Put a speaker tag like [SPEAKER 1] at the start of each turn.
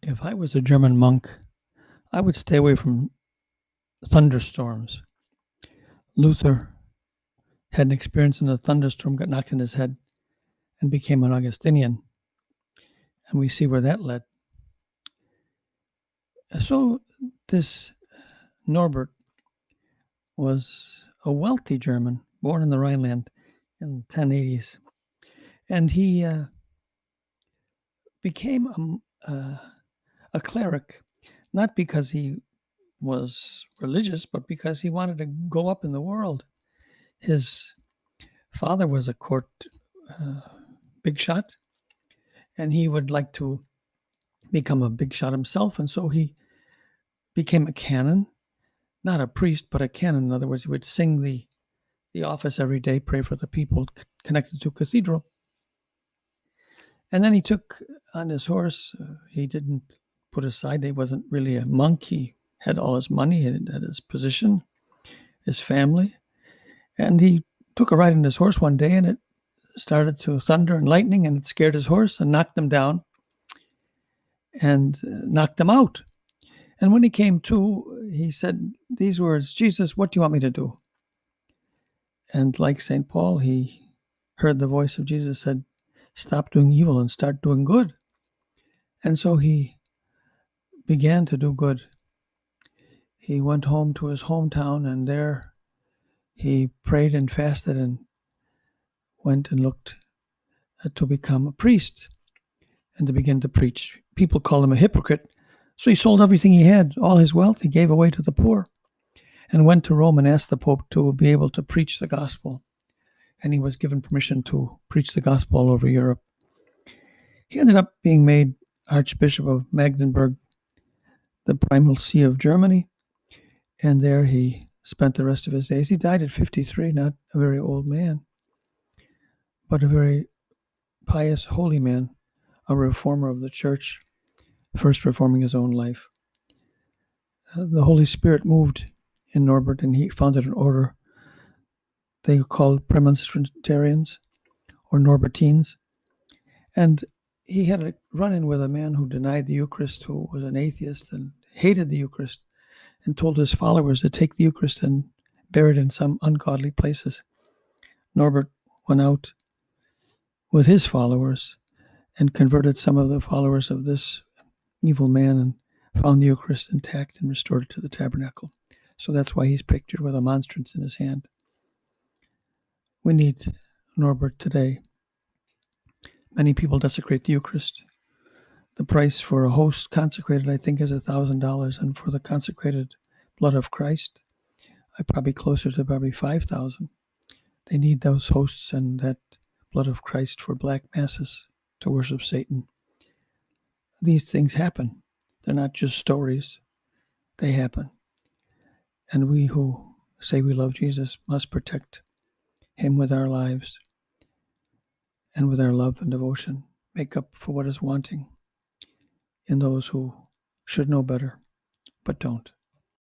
[SPEAKER 1] If I was a German monk, I would stay away from thunderstorms. Luther had an experience in a thunderstorm, got knocked in his head, and became an Augustinian. And we see where that led. So, this Norbert was a wealthy German, born in the Rhineland in the 1080s. And he became a cleric, not because he was religious, but because he wanted to go up in the world. His father was a court big shot, and he would like to become a big shot himself, and so he became a canon, not a priest, but a canon. In other words, he would sing the office every day, pray for the people connected to a cathedral. And then he took on his horse. He didn't put aside, he wasn't really a monk. He had all his money, he had his position, his family. And he took a ride on his horse one day, and it started to thunder and lightning, and it scared his horse and knocked him down and knocked him out. And when he came to, he said these words, "Jesus, what do you want me to do?" And like St. Paul, he heard the voice of Jesus said, "Stop doing evil and start doing good." And so he began to do good. He went home to his hometown, and there he prayed and fasted and went and looked to become a priest and to begin to preach. People called him a hypocrite, so he sold everything he had, all his wealth, he gave away to the poor, and went to Rome and asked the Pope to be able to preach the gospel. And he was given permission to preach the gospel all over Europe. He ended up being made Archbishop of Magdeburg, the primal see of Germany, and there he spent the rest of his days. He died at 53, not a very old man, but a very pious, holy man, a reformer of the church, first reforming his own life. The Holy Spirit moved in Norbert, and he founded an order they called Premonstrantarians or Norbertines. And he had a run-in with a man who denied the Eucharist, who was an atheist and hated the Eucharist, and told his followers to take the Eucharist and bury it in some ungodly places. Norbert went out with his followers and converted some of the followers of this evil man and found the Eucharist intact and restored it to the tabernacle. So that's why he's pictured with a monstrance in his hand. We need Norbert today. Many people desecrate the Eucharist. The price for a host consecrated, I think, is $1,000, and for the consecrated blood of Christ, probably closer to probably 5,000. They need those hosts and that blood of Christ for black masses to worship Satan. These things happen. They're not just stories. They happen. And we who say we love Jesus must protect him with our lives and with our love and devotion, make up for what is wanting in those who should know better but don't.